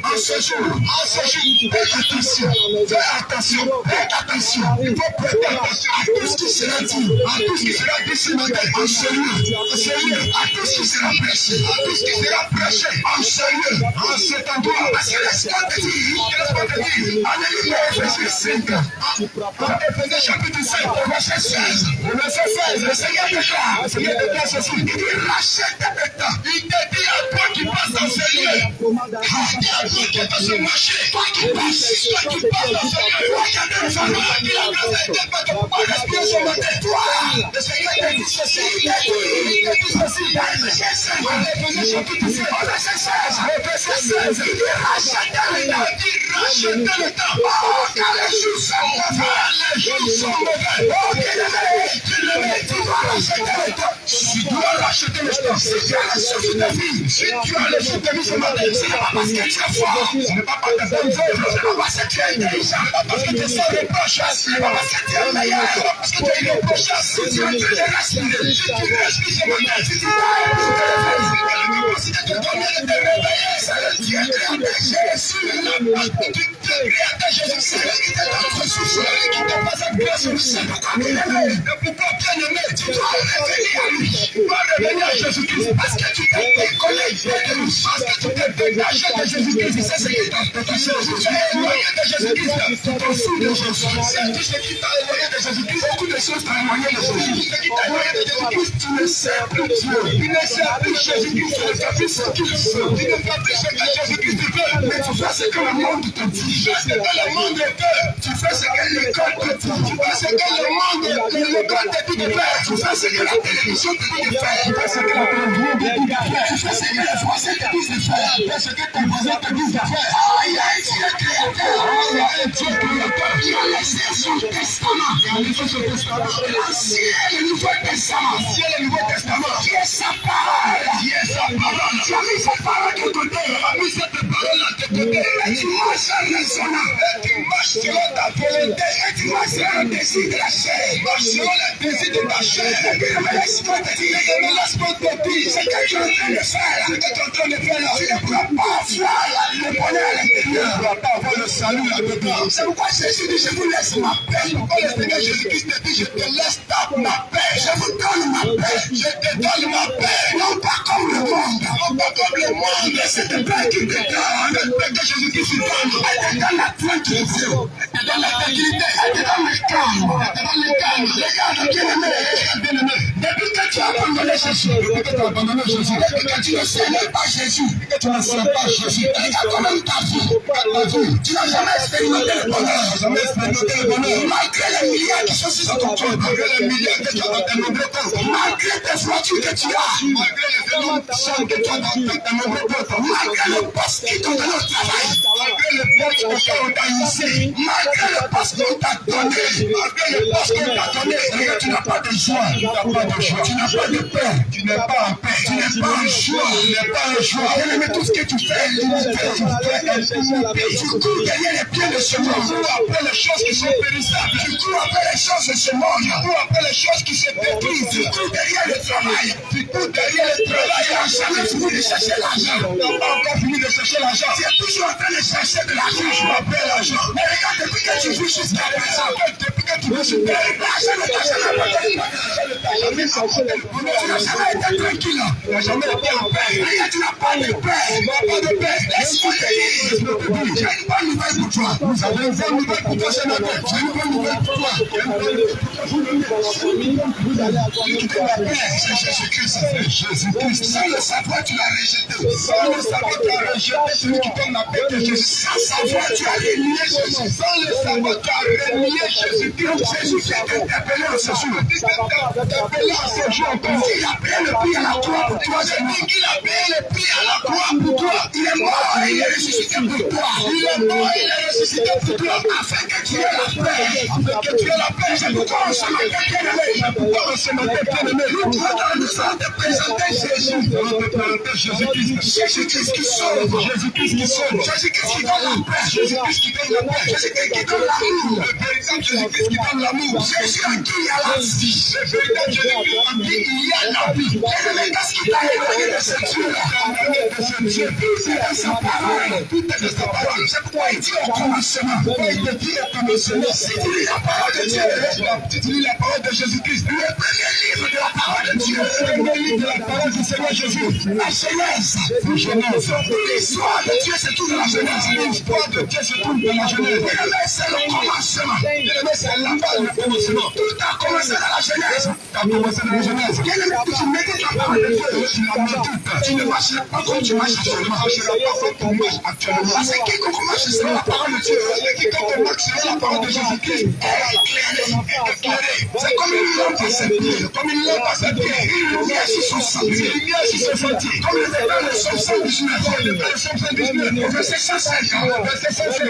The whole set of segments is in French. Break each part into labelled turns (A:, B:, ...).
A: en ce jour, faites attention, faites attention. Il faut prêter attention à tout ce qui sera dit, à tout ce qui sera dit ce matin, en sérieux, à tout ce qui sera prêché, en sérieux, en cet endroit. Parce que laisse-moi te dire, Alléluia, Éphésiens 5, Éphésiens chapitre 5, verset 16, le Seigneur déclare, ceci, il dit rachète tes temps. Il te dit à toi qui passes dans ce lieu, il dit à toi qui est dans ce marché, toi qui passes dans ce lieu, toi qui as des enfants, qui a des pas de pouvoir respirer ce matin, toi, le Seigneur te dit ceci, il te dit ceci, Éphésiens 5, Éphésiens chapitre 5, verset 16, il dit rachète le temps, oh, car les jours sont mauvais, oh, tu dois racheter le temps. Si tu dois racheter le temps, si tu as les choses de ta vie, si tu as les choses de ta vie ce matin, ce n'est pas parce que tu es fort, ce n'est pas parce que tu es œuvres, ce n'est pas parce que tu es intelligent, ce n'est pas parce que tu es sans reproche, ce n'est pas parce que tu es meilleur, ce n'est pas parce que tu es irréprochable, si tu es en train de respirer, si tu respires ce matin, si tu as la capacité de dormir et de te réveiller, c'est le Dieu créateur Jésus, tu créateur Jésus, c'est lui qui te donne notre souffle, qui te passe à grâce, c'est pourquoi tu l'aimes, et pourquoi bien aimé, tu dois revenir à lui, tu dois revenir à Jésus-Christ, parce que tu t'es décollé de lui, parce que tu t'es dégagé de Jésus-Christ, c'est ce qui t'a touché, tu t'es éloigné de Jésus-Christ, tu t'en fous de Jésus, c'est tout ce qui t'a éloigné de Jésus-Christ, beaucoup de choses t'ont éloigné de Jésus-Christ, ce qui t'a éloigné de Jésus-Christ, tu ne sais plus Dieu, tu ne sais plus Jésus-Christ, tu ne sais plus ce qu'il veut, tu ne sais plus ce que Jésus-Christ veut, mais tu fais ce que le monde te dit, tu fais ce que le monde veut, tu fais ce que l'école te dit, tu fais ce que le monde, l'école te dit de faire, tu fais ce que la télévision te dit de faire, tu fais ce que la télévision te dit de faire, tu fais ce que les Français te disent de faire, tu fais ce que tes voisins te disent de faire. Il y a un Dieu créateur, il y a un Dieu créateur, il a laissé son testament, l'Ancien et le Nouveau Testament, qui est sa parole, tu as mis sa parole de côté, tu as mis cette parole de côté, et tu marches en raisonnant, et tu marches selon ta volonté, et tu marches selon le désir de la chair, marche selon le désir de ta chair, et puis laisse-moi te dire, c'est que tu es en train de faire, tu ne pourras pas voir le bonheur à l'intérieur, tu ne pourras pas avoir le salut là-dedans. C'est pourquoi Jésus dit, je vous laisse ma paix. Pourquoi le Seigneur Jésus-Christ te dit, je te laisse ma paix, je vous donne ma paix, je te donne ma paix, non pas comme le monde, c'est de paix qui te donne, le paix que Jésus-Christ te donne, elle te donne la tranquillité, elle te donne la tranquillité, elle te donne le calme, regarde, bien-aimé, depuis que tu as abandonné Jésus, depuis que tu ne sais même pas Jésus, tu ne sais pas Jésus, regarde comment ta vie, tu n'as jamais expérimenté le bonheur, malgré les milliards qui sont sur ton toit, malgré les milliards que tu as dans tes nombreux comptes, malgré tes voitures que tu as, malgré les énormes sommes que tu as dans tes nombreux comptes, malgré le poste qui t'ont donné au travail, malgré le poste qu'on t'a organisé, malgré le poste qu'on t'a donné, malgré le poste qu'on t'a donné, tu n'as pas de joie, tu n'as pas de paix, tu n'es pas en paix, tu n'es pas en joie, tu n'es pas en joie. Bien-aimé, tout ce que tu fais, tu cours derrière les pieds de ce monde, tu cours après les choses qui sont périssables, tu cours après les choses de ce monde, tu cours après les choses qui se détruisent, tu cours derrière le travail, tu cours derrière le travail, tu n'as jamais fini de chercher l'argent, tu n'as pas encore fini de chercher l'argent, tu es toujours en train de chercher de l'argent, je m'appelle l'argent, mais regarde, depuis que tu vis jusqu'à présent, depuis que tu vis jusqu'à présent, l'argent ne t'a jamais apporté, tu n'as jamais été tranquille, tu n'as jamais été en paix, regarde, tu n'as pas de paix, laisse-moi te dire, j'ai une bonne nouvelle pour toi, vous avez une bonne nouvelle pour toi ce matin, j'ai une bonne nouvelle pour toi, vous allez avoir une paix, c'est Jésus-Christ, sans le savoir tu l'as rejeté, sans le savoir tu as rejeté celui qui donne la paix de Jésus, sans savoir tu as renié Jésus, sans le savoir tu as renié Jésus-Christ, Jésus qui est interpellé en ce jour, il est interpellé en ce jour, il a payé le prix à la croix pour toi, je dis qu'il a payé le prix à la croix pour toi, il est mort, il est ressuscité pour toi, il est mort, il est ressuscité pour toi, afin que tu aies la paix, c'est pourquoi on se met bien-aimé, nous devons te présenter Jésus, Jésus-Christ qui sauve, Jésus-Christ qui donne la paix, Jésus-Christ qui donne la paix, Jésus-Christ qui donne l'amour, le véritable Jésus-Christ Jésus-Christ qui donne l'amour. Jésus en qui il y a la vie. Le véritable Jésus-Christ en qui il y a la vie. Bien-aimé, qu'est-ce qui t'a éloigné de ce Dieu? Tout est dans sa parole. Tout est dans sa parole. C'est pourquoi il dit au commencement. Pourquoi il te dit au commencement? Si tu lis la parole de Dieu, si tu lis la parole de Jésus-Christ, le premier livre de la parole de Dieu, le premier livre de la parole du Seigneur Jésus, la Genèse. La Genèse. L'histoire de Dieu se trouve dans la Genèse. L'histoire de Dieu se trouve dans la Genèse. C'est le commencement. C'est là-bas le commencement. Tout a commencé dans la Genèse. Tout a commencé dans la Genèse. Bien-aimé, tu médites la parole de Dieu, tu la médites. Tu ne marches pas comme tu marches actuellement. Tu ne marches pas comme tu marches actuellement. Parce que quiconque marche sur la parole de Dieu, quiconque marche sur la parole de Jésus-Christ, est éclairé. C'est comme une lampe à ses pieds. Comme une lampe à ses pieds. Une lumière sur son sang. Une lumière sur son sentier. Comme le débat de Somme 119. Le débat de Somme 119. Verset 105. Verset 105.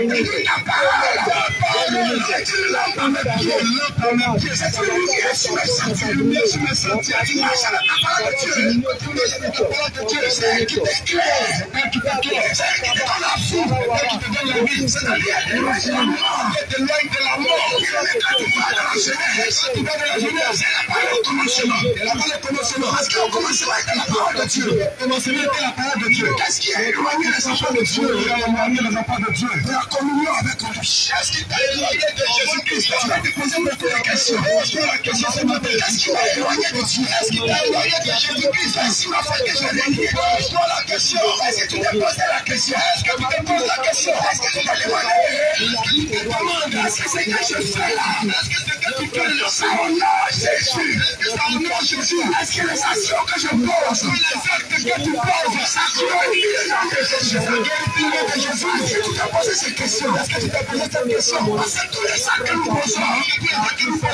A: La parole est une lampe à mes pieds. C'est une lumière sur mes sentiers. Une lumière sur mes sentiers. Tu marches avec la parole de Dieu. Tu marches avec la parole de Dieu. C'est elle qui t'éclaire. C'est elle qui t'éclaire. C'est elle qui te donne la vie. C'est elle qui te donne la vie. C'est-à-dire, elle t'éloigne de la mort. Elle t'éloigne de la mort. Quand tu vas dans la Genèse, quand tu vas dans la Genèse, c'est la parole au commencement. C'est la parole au commencement. Parce qu'au commencement était la parole de Dieu. Au commencement était la parole de Dieu. Qu'est-ce qui a éloigné les enfants de Dieu? Il a éloigné les enfants de Dieu. La communion avec lui. Qu'est-ce qui t'a éloigné de Jésus-Christ? Tu vas te poser beaucoup de questions. Pose-toi la question ce matin. Qu'est-ce qui t'a éloigné de Dieu? Qu'est-ce qui t'a éloigné de Jésus-Christ? Si ma foi que je l'ai dit, pose-toi la question. Est-ce que tu t'es posé la question? Est-ce que tu te poses la question? Est-ce que tu t'es demandé? Est-ce que tu te demandes? Est-ce que c'est que je fais là? Est-ce que c'est que tu fais là? Ça honore Jésus. Est-ce que ça honore Jésus? Est-ce que les actions que je pose, les actes que tu poses, ça glorifie le nom de Jésus? Ça glorifie le nom de Jésus. Est-ce que tu t'es posé ces questions? Est-ce que tu t'es posé cette question? Parce que tous les actes que nous posons, en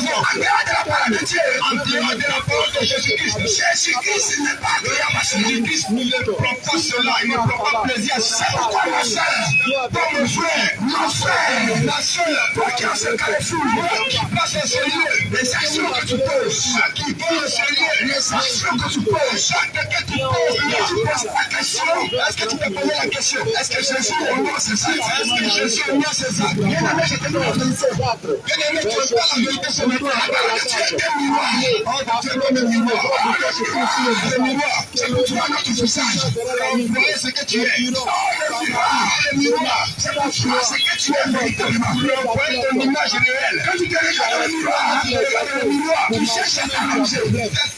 A: dehors de la parole de Dieu, en dehors de la parole de Jésus-Christ, Jésus-Christ n'est pas agréable à Jésus-Christ. Il ne prend pas cela, il ne prend pas plaisir. C'est pourquoi ma soeur, ton frère, mon frère, ma soeur, toi qui as ce carrefour, qui passe à ce lieu, les actions que tu poses, qui vont à ce lieu, les actions que tu poses, chaque que tu poses, tu poses ta question. Est-ce que tu t'es posé la question? Est-ce que Jésus honore ses actes? Est-ce que Jésus honore ses actes? Bien-aimé, je te donne la vérité. Bien-aimé, tu n'as pas la vérité ce matin. La parole de Dieu est un miroir. Oh, Dieu est comme un miroir. Le miroir, c'est que tu vois notre visage. Vous voyez ce que tu es. Oh, le miroir, c'est pour tu vois ce que tu es véritablement. Le point de l'image réelle. Quand tu te regardes dans le miroir, tu cherches à t'arranger.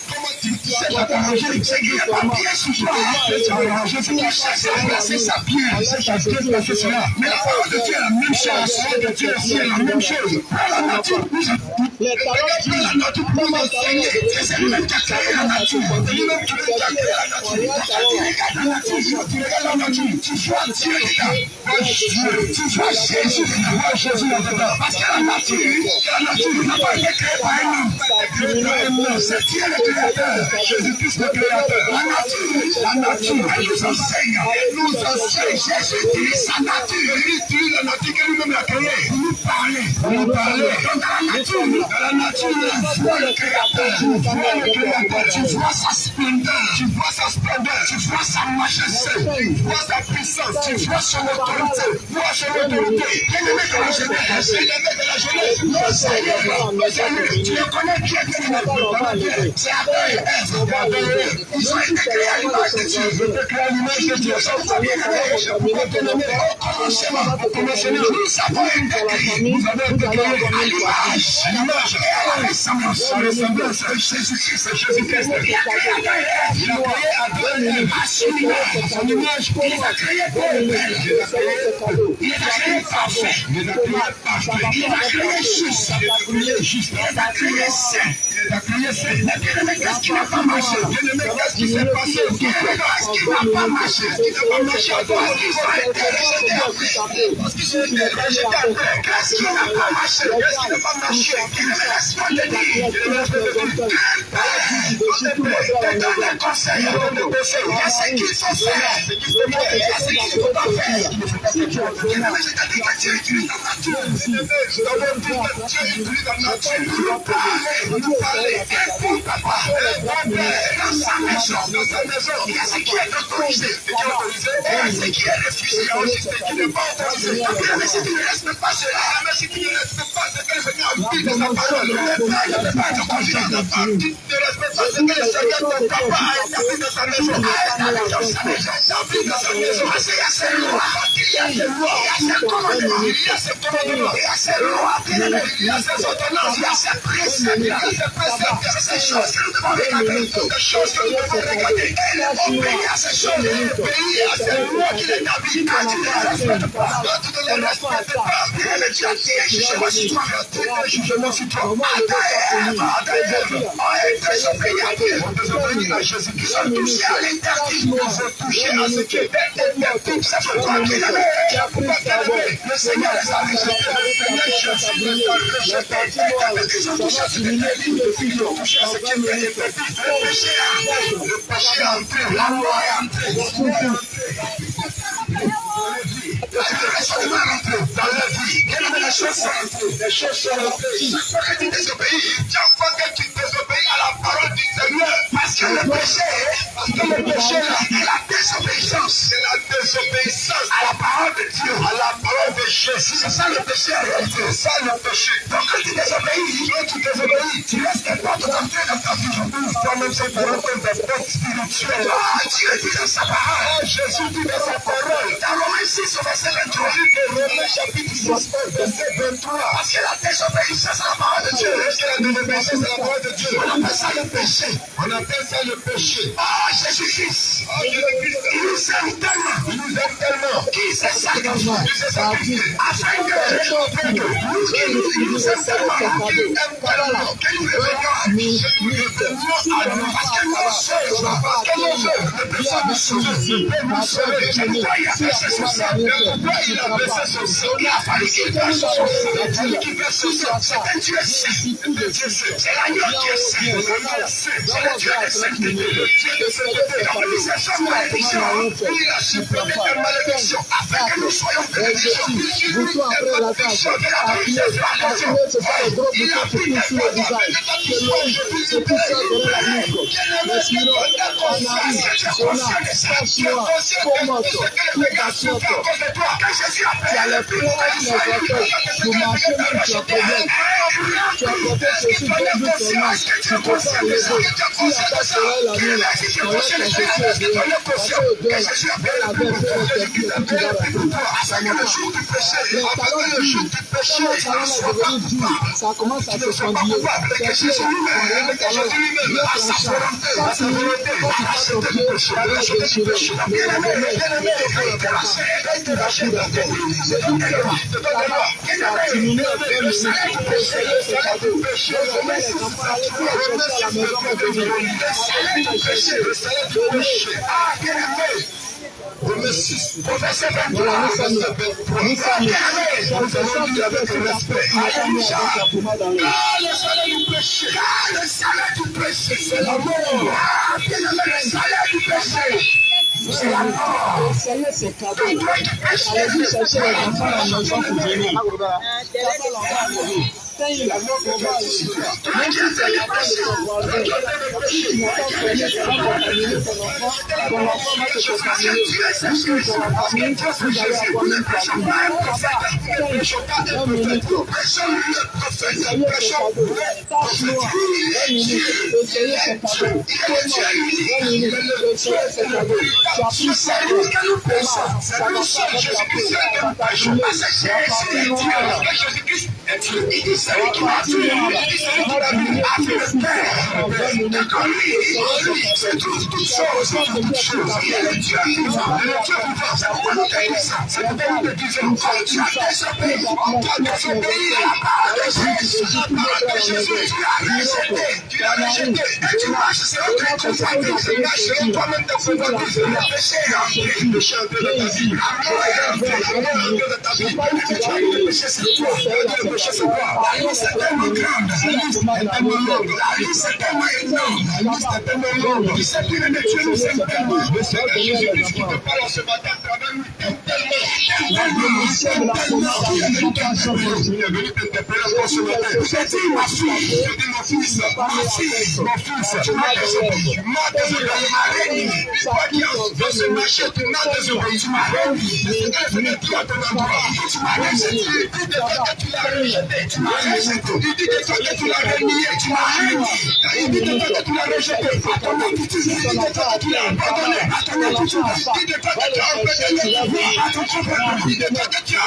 A: Comment tu cherches à t'arranger? C'est qu'il n'y a pas bien sous toi. Tu cherches à placer sa pierre. Tu cherches à placer cela. Mais la parole de Dieu est la même chose. La parole de Dieu est la même chose. La nature la nature pour nous enseigner. C'est lui-même qui a créé la nature. C'est lui-même qui a créé la nature. Tu regardes la nature. Tu regardes la nature. Tu vois Dieu dedans. Tu vois Jésus dedans. Parce que la nature n'a pas été créée par un homme. C'est Dieu le créateur. Jésus-Christ le créateur. La nature, elle nous enseigne. Elle nous enseigne. Jésus utilise sa nature. Il utilise la nature que lui-même a créée. Pour nous parler. Pour nous parler. Donc dans la nature, tu vois le créateur. Tu vois le créateur. Tu vois sa splendeur. Tu vois sa splendeur. Tu vois sa majesté. Tu vois sa puissance. Tu vois son autorité. Tu vois son autorité. Bien-aimé de la jeunesse. Bien-aimé de la jeunesse. Non, Seigneur. Tu le connais bien. C'est après Ève. Ils ont été créés à l'image de Dieu. Ils ont été créés à l'image de Dieu. Ça vous a bien aimé. Au commencement, nous avons été créés. Nous avons été créés à l'image et à la ressemblance. La ressemblance de Jésus-Christ. Jésus-Christ. Il a créé Adam à son image. Il a créé belle. Il a créé parfait. Il a créé juste. Il a créé saint. Il a créé saint. Mais qu'est-ce qui n'a pas marché? Qu'est-ce qui s'est passé? Qu'est-ce qui n'a pas marché? Qu'est-ce qui n'a pas marché? Parce qu'ils ont été rejetés après. Parce qu'ils ont été rejetés après. Qu'est-ce qui n'a pas marché? Qu'est-ce qui n'a pas marché? Laisse-moi te dire. Donne des conseils. Il y a ce qu'il faut faire. Il y a ce qu'il ne faut pas faire. Je t'ai dit que Dieu utilise la nature. Je t'avais dit que Dieu utilise la nature. Nous parler. Pour papa. Dans sa maison. Il y a ce qui est autorisé. Et il y a ce qui est refusé. Il y a aussi ce qui n'est pas autorisé. Mais si tu ne respectes pas cela, mais si tu ne respectes pas ce que le Seigneur applique sa parole. Le Père ne peut pas te confier dans ta vie. Tu ne respectes pas ce que le Seigneur ton papa a établi dans sa maison. Établi dans sa maison. Il y a ses lois. Il y a ses lois. Il y a ses commandements. Il y a ses commandements. Il y a ses lois. Il y a ses ordonnances. Il y a ses préceptes. Il y a ses préceptes. Il y a ces choses que nous devons regarder. Des choses que nous devons regarder. Et les obéir à ces choses. Obéir à ces lois qu'il établit. Quand tu ne les respectes pas, quand tu ne les respectes pas, il est déjà dit un jugement sur toi. Un jugement sur toi. Désobéir à Jésus. Qui sont touchés à l'interdit. Ils sont touchés à ce qui est interdit. Ça fait quoi qu'il avait. Le Seigneur les a rejetés. Le Seigneur Jésus les a rejetés. Ils sont touchés à ce qui est interdit. Ils sont touchés à ce qui est interdit. Le péché a entré. La loi est entrée. La génération de mal entrée dans leur vie. Les choses sont entrées. Les choses sont entrées. Chaque fois que tu désobéis, chaque fois que tu désobéis à la parole du Seigneur, parce que le péché, c'est la désobéissance. C'est la désobéissance à la parole de Dieu, à la parole de Jésus. C'est ça le péché. C'est ça le péché. Donc quand tu désobéis, tu laisses les portes entrer dans ta vie. Toi-même, c'est pour entrer des portes spirituelles. Dieu dit dans sa parole. Jésus dit dans sa parole. Dans Romains 6, verset 23. Romains chapitre 6, verset 23. Parce que la désobéissance à la parole de Dieu. Parce que la désobéissance à la parole de Dieu. On appelle ça le péché. On appelle ça le péché. Jésus-Christ. Il nous aime tellement. Il nous aime tellement. Qu'il s'est sacrifié. Afin que il nous aime tellement. Qu'il aime tellement. Que nous revenions à lui. Parce que nos œuvres, les personnes nous sauvent. C'est pourquoi il a versé son sang. Pourquoi il a versé son sang. Il a fallu qu'il verse son sang. Il a fallu qu'il verse son sang. C'est un Dieu saint. C'est l'agneau qui est saint. C'est le Dieu de sainteté. Le Dieu de sainteté. Donc nous cessons malédiction. Il a supprimé la malédiction afin que nous soyons bénédictions. Il a malédiction de la richesse de la maison. Il a pris des bonnes
B: ça commence à se conduire.
A: Verset 23. Nous sommes avec respect. Le salaire du péché. Le salaire du péché, c'est la mort. Le salaire du péché. C'est la mort.
B: Le Seigneur, c'est cadeau. Allez-y chercher les enfants à la maison pour venir. Quand il a mort, on va ici. Même si c'est la femme de ton voisin, si tu n'as pas connu comment contaminer ton enfant va te contaminer. Juste que ton famille, vous allez avoir même pas de papa, 1 minute. Le Seigneur, c'est cadeau. Tâche-moi, 1 minute. Le Seigneur, c'est cadeau. Comment 1 minute. Le Seigneur, c'est cadeau. Tu as pris ça. Comment ça va pas avec la paix. Ça va t'accumuler.
A: Il dit celui qui m'a tué, il dit celui qui m'a fait le Père. D'accord, lui, c'est toute chose. Il est le Dieu vivant. Le Dieu vivant, c'est pourquoi nous t'aimons ça. C'est pourquoi nous te disons, tu as désobéi. On doit désobéir à la parole de Jésus. La parole de Jésus, tu l'as rejeté. Et tu marches sur un train de famille. Tu marches sur toi-même de fondamental. Le péché est entré. Le péché est entré dans ta vie. La mort est entrée. La mort est entrée dans ta vie. Le péché, c'est toi. Le péché, c'est toi. La liste est tellement grande. La liste est tellement longue. La liste est tellement énorme. La liste est tellement longue. Il s'est bien aimé. Dieu nous aime tellement. Le Seigneur Jésus-Christ qui te parle ce matin à travers nous t'aime tellement. Il est venu t'interpeller encore ce matin. J'ai dit ma fille. J'ai dit mon fils. Ma fille. Mon fils. Tu m'as désobéi. Tu m'as désobéi. Tu m'as régné. Toi qui as fait ce marché, tu m'as désobéi. Tu m'as régné. Le Seigneur est venu à ton endroit. Tu m'as rejeté. Tu l'as rejeté. Tu m'as rejeté. Il dit de toi que tu l'as renié, tu l'as renié. Il dit de toi que tu l'as rejeté. À ton attitude, il dit de toi que tu l'as abandonné. À ton attitude, il dit de toi que tu as empêché de le voir. À ton comportement, il dit de toi que tu as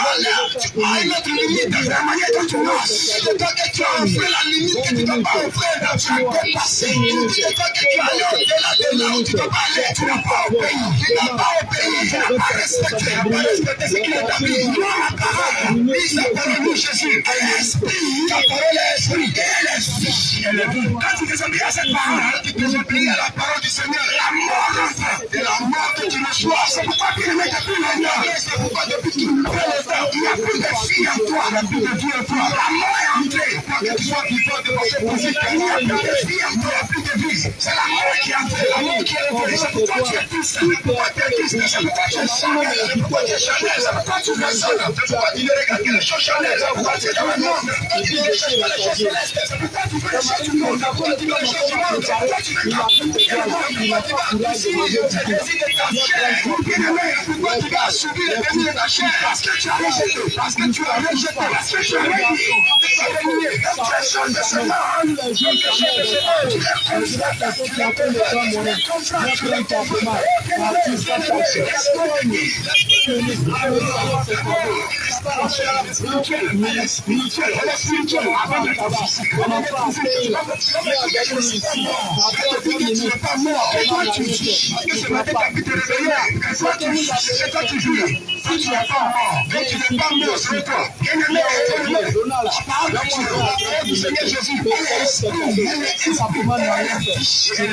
A: une autre limite dans la manière dont tu marches. Il dit de toi que tu as offert la limite que tu ne peux pas offrir. Tu as dépassé. Il dit de toi que tu as allé au-delà de là où tu ne peux pas aller. Tu n'as pas obéi. Il n'a pas obéi. Il n'a pas respecté. Il n'a pas respecté ce qu'il a établi. Gloire à ta parole. Dis sa parole, nous, Jésus. Elle est esprit. Ta parole est esprit. Elle est esprit. Elle est vie. Quand tu désobéis à cette parole, tu désobéis à la parole du Seigneur. La mort entre. Et la mort que tu reçois. C'est pourquoi tu ne mets plus l'honneur. C'est pourquoi depuis que tu ne fais le temps, il n'y a plus de vie en toi. Il n'y a plus de vie en toi. La mort est entrée. Pour que tu sois vivant de façon positive. Il n'y a plus de vie en toi. Il n'y a plus de vie. C'est la mort qui est entrée. La mort qui est entrée. C'est pourquoi tu es triste. C'est pourquoi tu es triste. C'est pourquoi tu es chanel. C'est pourquoi tu es chanel. C'est pourquoi tu raisonnes. C'est pourquoi tu ne regardes que les choses chanel. C'est pourquoi tu es dans le monde. C'est pourquoi tu ne cherches pas les choses célestes. C'est pourquoi tu fais les choses du monde. C'est pourquoi tu fais les choses du monde. C'est pourquoi tu fais ta vie. C'est pourquoi tu vas ici. C'est le désir de ta chair. Bien-aimé, pourquoi tu vas subir le désir de ta chair? Parce que tu as rejeté. Parce que tu as rejeté. Parce que tu as renié. Tu as renié. Quelque chose de ce monde. Quelque chose de ce monde.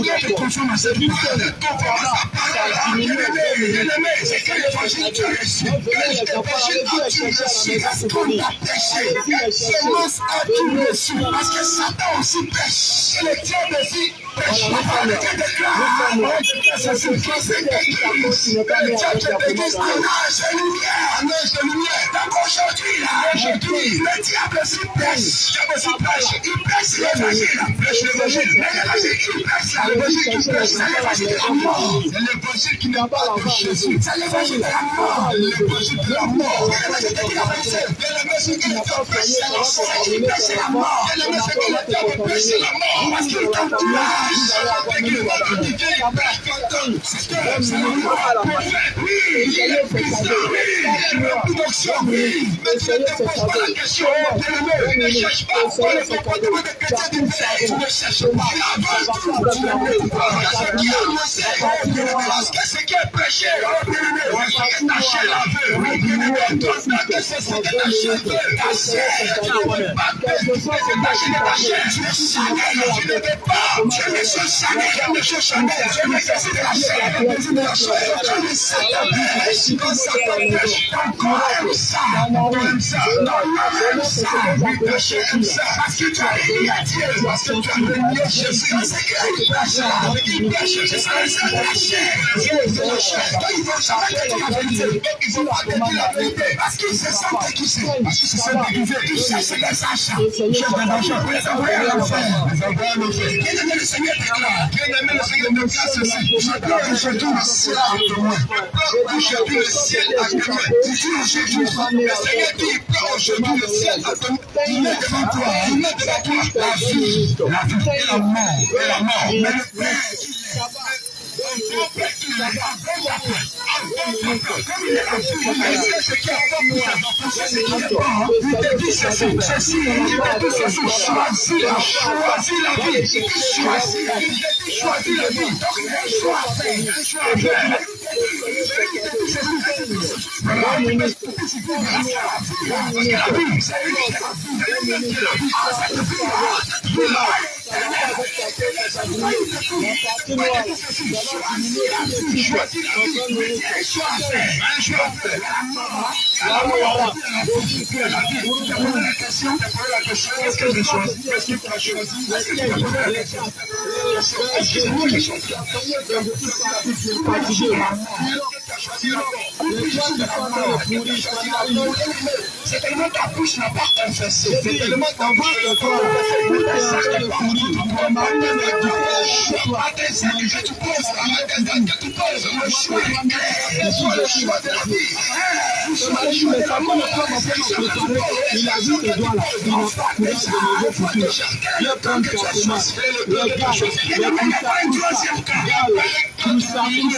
A: Tu es confronté. Tu es confronté. Tu es confronté. Parce que Satan aussi pêche. Le diable aussi pêche. Le diable aussi pêche. Il pêche l'évangile. C'est l'évangile qui n'a pas la Jésus. C'est l'évangile de la mort. L'évangile de la mort. L'évangile qui n'a pas prêché la mort. Il pêche la mort. L'évangile qui n'a pas prêché la mort. Parce qu'il t'encourage. Mais tu ne te poses pas la question. Ne cherche pas le comportement de chrétien du père. Tu ne cherches pas. Avant tout, tu ne peux pas. Ce qui est annoncé, parce que ce qui est prêché, c'est que ta chair la veut. C'est ce que ta chair veut. Ta chair, tu ne peux pas détacher de ta chair. Tu es chanel, tu ne peux pas. Tu es monsieur chanel, tu es chanel. Tu es monsieur de la chair, tu es de la chair. Tu es Satan pêche, quand Satan pêche, ton corps aime ça. Ton aime ça, ton âme aime ça. Oui, ton chair aime ça. Parce que tu as renié Dieu, parce que tu as renié Jésus. C'est qu'il pêche, il pêche, c'est ça le sein de la chair. C'est la chair. Donc il faut jamais te dire la vérité. Donc il faut pas te dire la vérité. Parce qu'il se sent déguisé. Parce qu'il se sent déguisé. Il cherche des achats. Il cherche des achats pour les envoyer à l'enfer. Bien-aimé, le Seigneur déclare. Bien-aimé, le Seigneur déclare ceci. Je pleure aujourd'hui le ciel à témoin. Je pleure aujourd'hui le ciel à témoin. Aujourd'hui, le Seigneur dit, il pleure aujourd'hui le ciel à témoin. Il met devant toi, il met devant toi la vie et la mort. Et la mort. Mais le Père qui C'est tellement ta bouche n'a pas confessé. C'est tellement ta bouche n'a pas
B: il a vu que doigt là, il n'a pas courage de nouveau pour tout. Il va prendre ton chemin. Regarde, tout ça, joli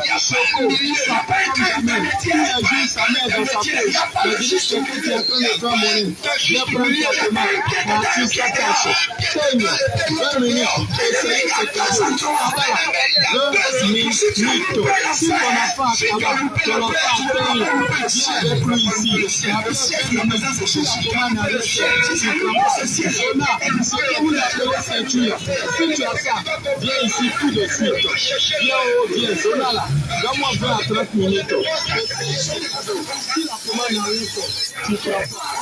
B: garçon, Choco, ça pas comme jamais. Il a joué sa mère dans sa poche. Il dit Choco, tu es en train de faire monnaie. Il va prendre ton chemin. L'artiste attache. Seigne, 20 minutes, essayez ce cadeau. 2 minutes. Si ton enfant a travaillé, ton enfant paye, viens avec lui ici. Et après, on me dit que je suis comment aller faire. Jonah, c'est comme la ceinture. Si tu as ça, viens ici tout de suite. Viens au viens, Jonah là. Donne-moi 20 à 30 minutes. Si la commande arrive, tu prends pas.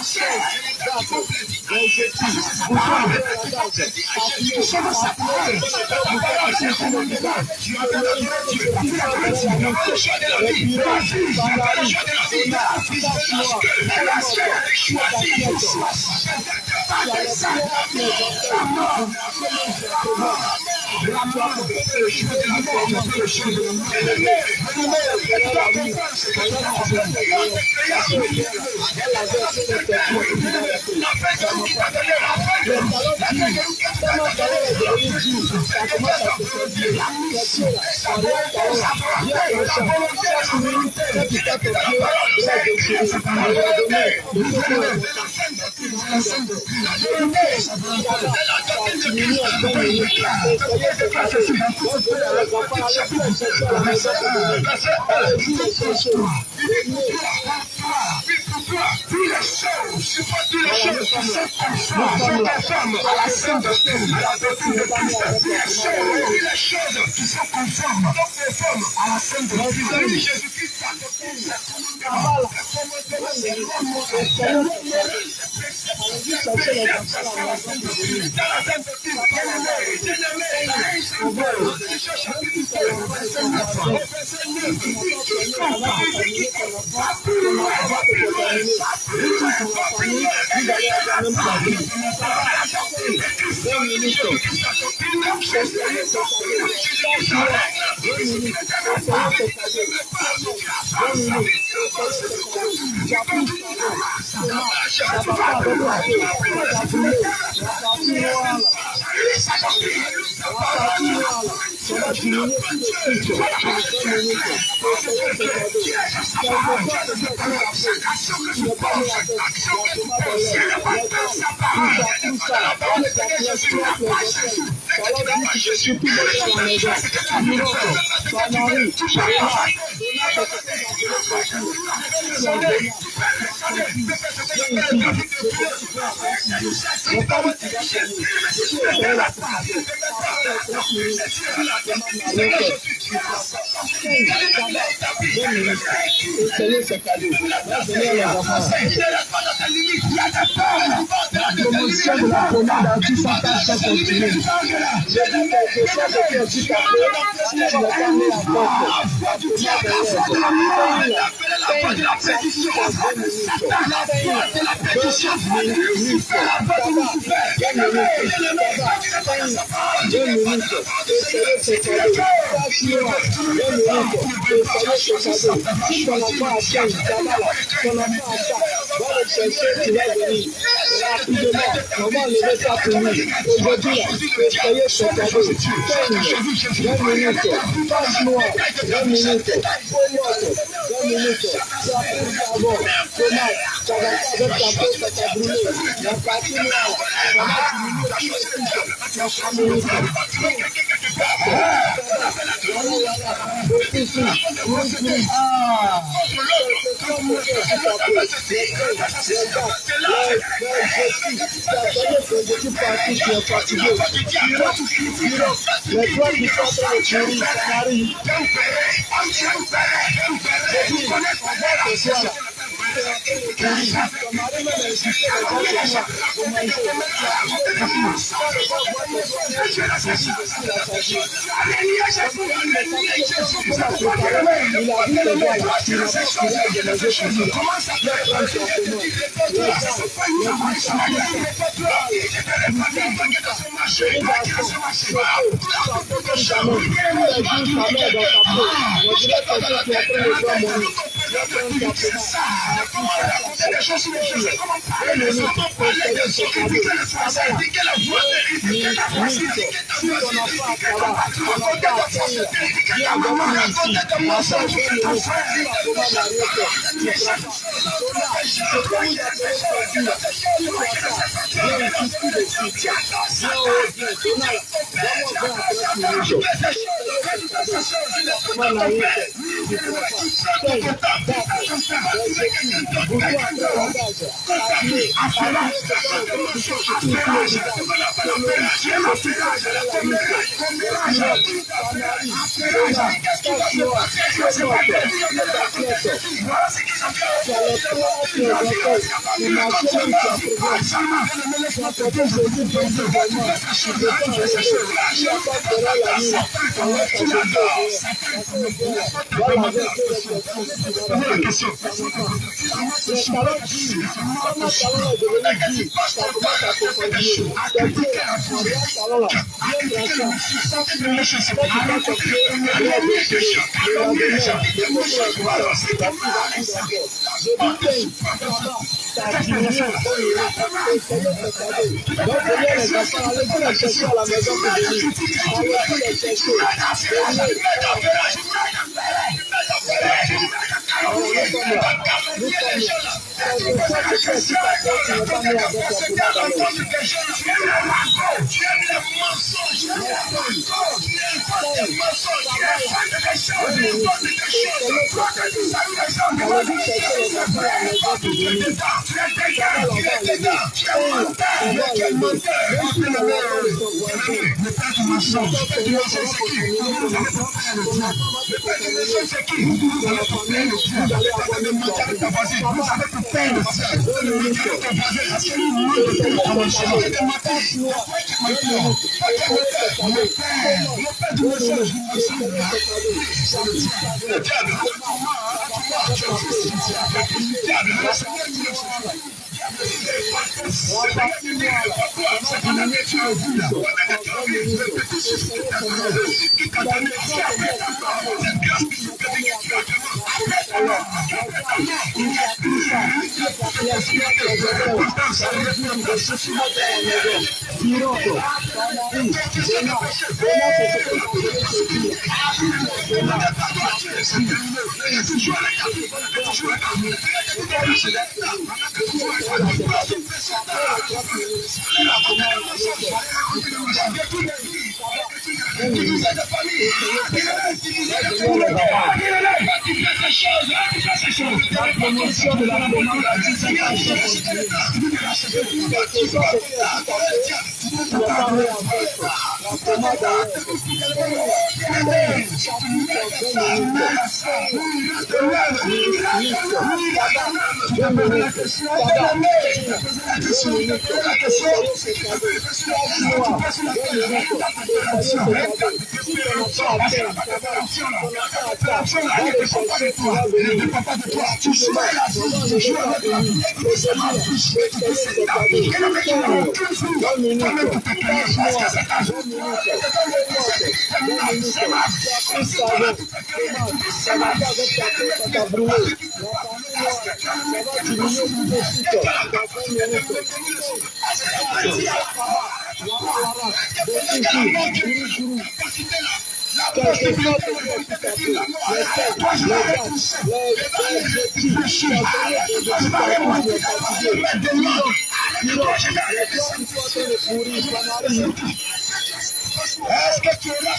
A: Est-ce que tu es là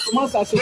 B: Commence à se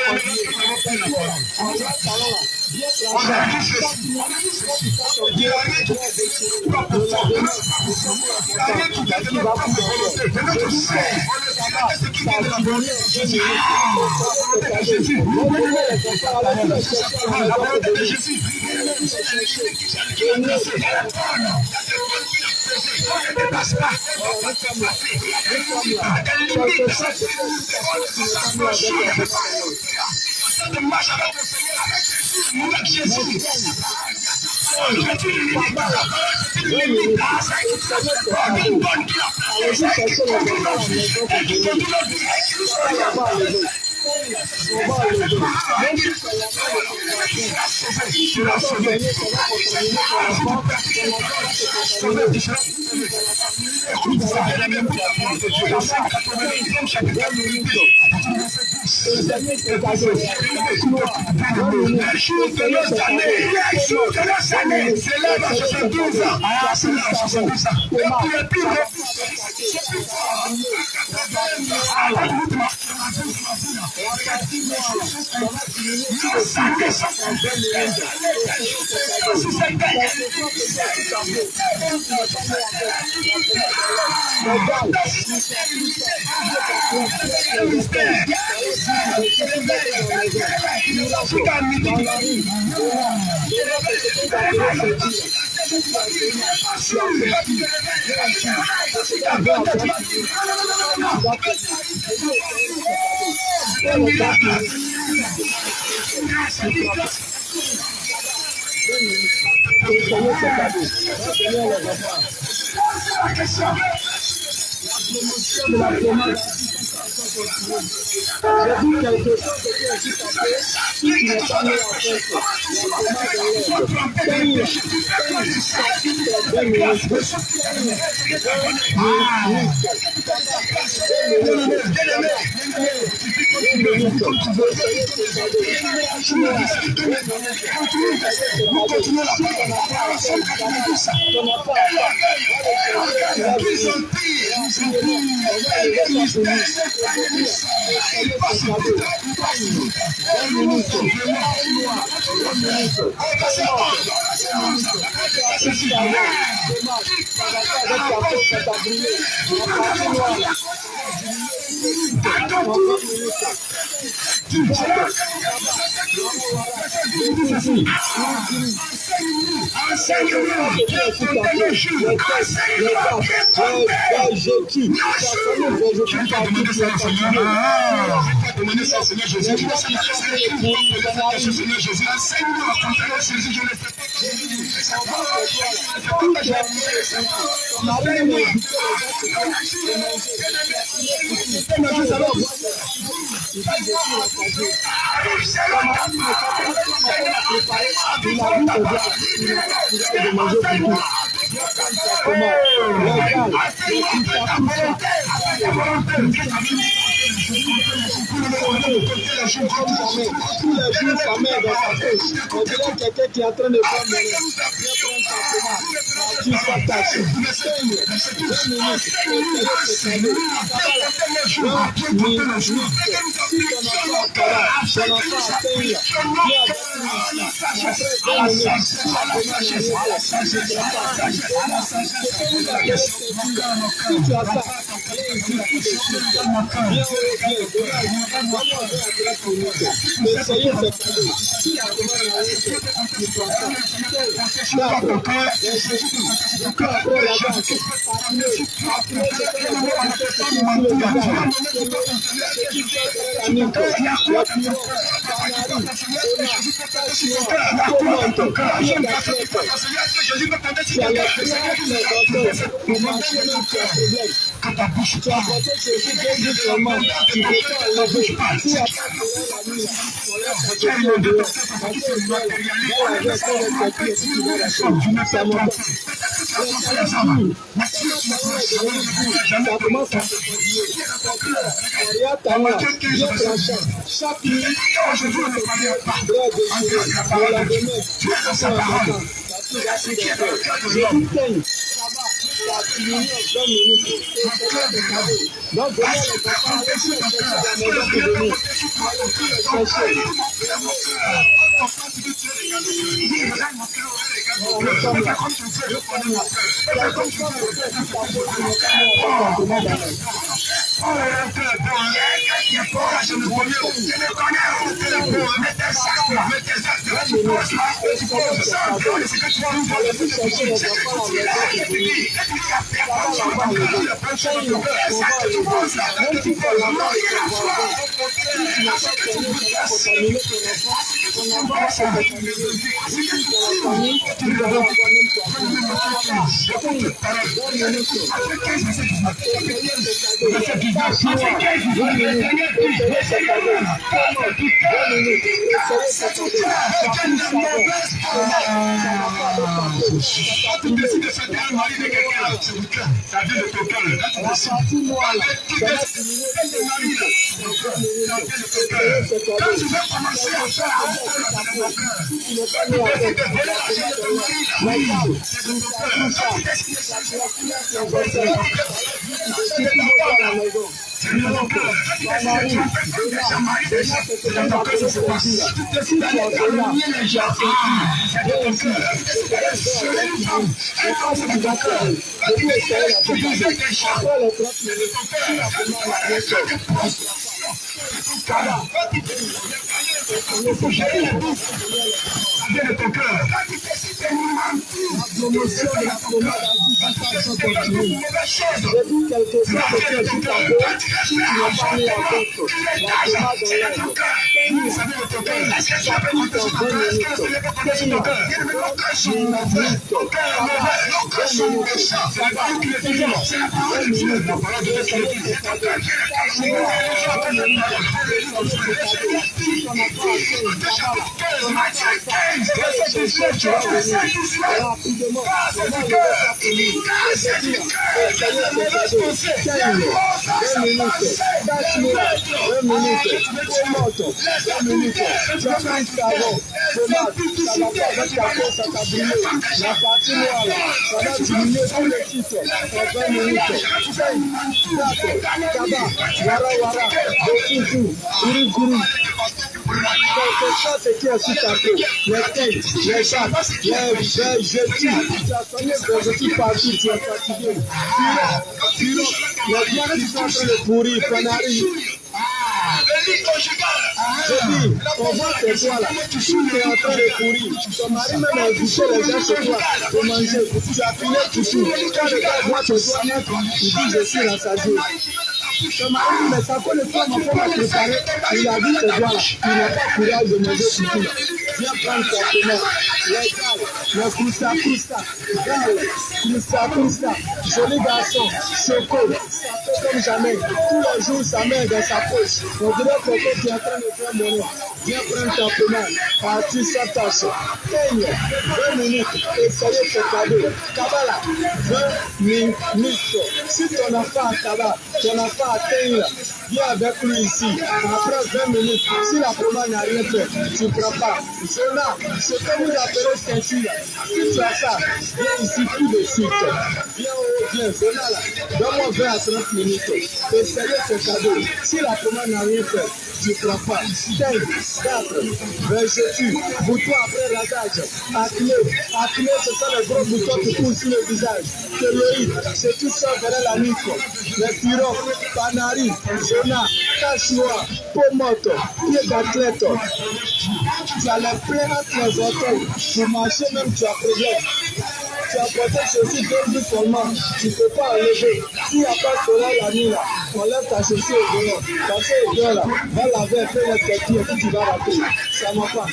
B: Tous les jours, sa mère dans sa poche. On dirait quelqu'un qui est en train de faire monnaie. Tu s'attaches. On voit tes toi là, tu es en train de courir. Ton mari même a invité les gens chez toi pour manger. Tu as fini tout tout. Quand le gars voit tes toi, il dit je suis rassasié. Ton mari, mais ça fait le temps, ma femme a préparé. Il a dit tes doigts là, il n'a pas courage de manger tout tout. Viens prendre ton piment. Regarde, le crousta, joli garçon, choco, ça fait comme jamais. Tous les jours, sa main dans sa poche. On dirait que quelqu'un qui est en train de faire monnaie. Viens prendre ta commande. Parti s'attache. Peigne. 20 minutes. Essayez ce cadeau. Kabbalah. 20 minutes. Si ton enfant a Kabbalah, ton enfant a Peigne, viens avec lui ici. Après 20 minutes, si la commande n'a rien fait, tu ne prends pas. Zona, ce que vous appelez ceinture, si tu as ça, viens ici tout de suite. Viens, Zona là. Donne-moi 20 à 30 minutes. Essayez ce cadeau. Si la commande n'a rien fait, tu ne prends pas. 5, 4, vergeture, bouton après rasage, acné, ce sont les gros boutons qui poussent sur le visage. Kéloïde, c'est tout ça vers la nuque. Les pyroques, panari, zona, cachoua, pomote, pied d'athlète. Tu as les plaies entre les orteils. Pour marcher même, tu as problème. Tu as porté ceci 2 jours seulement, tu ne peux pas enlever. S'il n'y a pas de soleil la nuit, là, enlève ta chaussure au dehors. Passer au dehors, là, va laver, fais les pieds et puis tu vas rater. Ça ne va pas.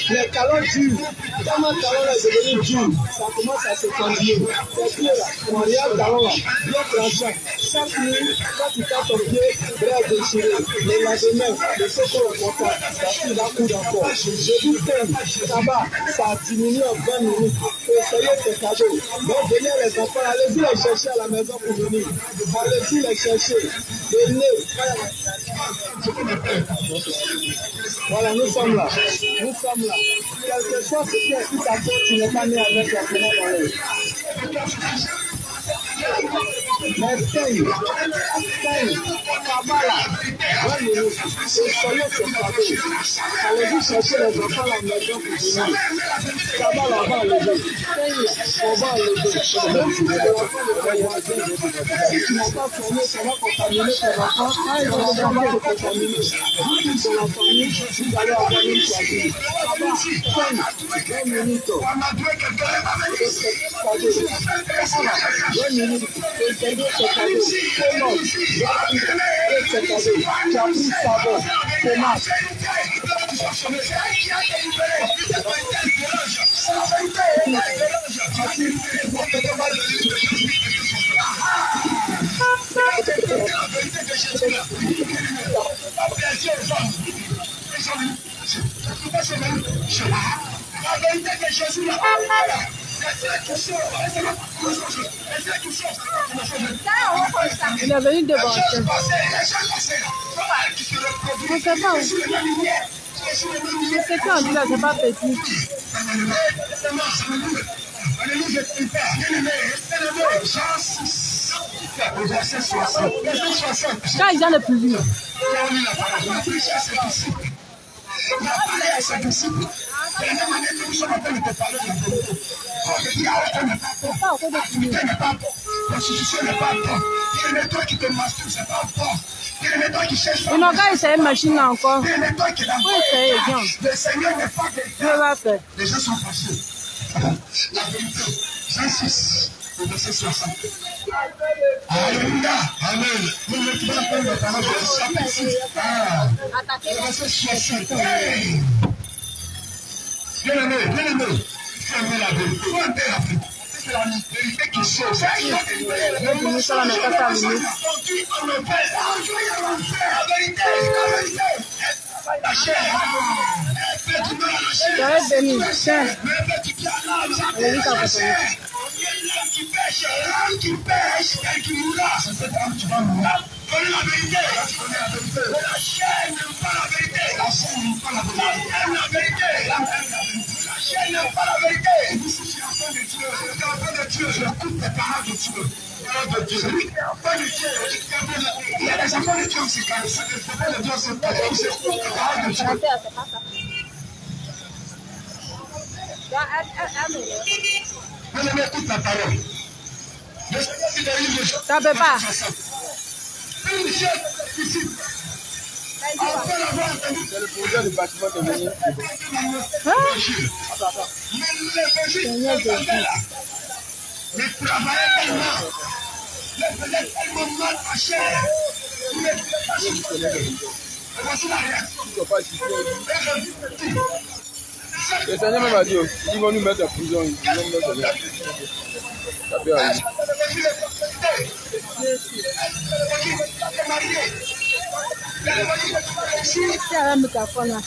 B: Les talons durs, quand mon talon est devenu dur, ça commence à se continuer. Tes pieds là, ton réel talon là, bien tranchant. Chaque nuit, quand tu tapes ton pied, bras déchiré, le lendemain, le secours est content, la fille va coudre encore. Je vous prie, tabac, ça diminue en 20 minutes. Essayez ce cadeau. Donc venez les enfants, allez-y les chercher à la maison pour venir. Allez-y les chercher. Venez. Voilà, nous sommes là. Nous sommes là. Quelque chose qui est tout à fait, tu n'es pas né avec la commande en l'air. Mais Peigne, Kabbalah, 20 minutes, essayez ce cadeau. Allez-y chercher les enfants à la maison pour venir. Kabbalah, on va enlever. Peigne, on va enlever. Tu n'as pas formé, ça va contaminer ton enfant. Ça va te contaminer. Dans la famille, vous allez avoir une famille. Kabbalah, Peigne, 20 minutes. Essayez ce cadeau. Comment? Ce cadeau. Tu as pris savon. Comment?
C: Il est venu devant. Je ne sais pas où. C'est quoi on dit là, c'est pas petit. Quand il vient de plus vite.
A: C'est possible. De la même manière que nous sommes en train de te parler de Boko. La constitution n'est pas bon. Il y a toi qui te masturbe, c'est pas bon. Il y a toi qui cherche.
C: On n'a qu'à essayer une machine là encore.
A: Il y a toi qui l'a
C: bon.
A: Le Seigneur n'est pas quelqu'un. Les gens sont fâchés. La vérité, Jean 6, au verset 60. Alléluia. Amen. Nous ne pouvons pas prendre la parole de chapitre 6. Verset 60. Bien-aimé, fermez la vérité. Faut entrer la vérité. C'est la vérité qui sauve. La vérité. La chair. L'âme qui pêche, et qui mourra. C'est cette âme qui va mourir. Connais la vérité. La chair n'aime pas la vérité. La chair n'aime pas la vérité. L'âme aime la vérité. L'âme aime la vérité. La chair n'aime pas la vérité. Si tu es enfant de Dieu, tu es enfant de Dieu, je coupe tes paroles de Dieu. De Dieu. Enfant de Dieu. Il y a des enfants de Dieu aussi, car les enfants de Dieu sont pas des paroles de Dieu. Bien-aimé, écoute la parole. Le Seigneur qui dérive les gens.
C: Ça ne peut pas.
A: Une chose ici. Après l'avoir entendu.
B: C'est le projet du bâtiment de venir.
A: Mais travailler tellement. Le faisait tellement mal à chair. Voici la réaction.
B: Le Seigneur m'a dit, ils vont nous mettre en prison. Ils vont nous mettre en prison. Ça peut arriver.
C: Si ara mi ka fɔ na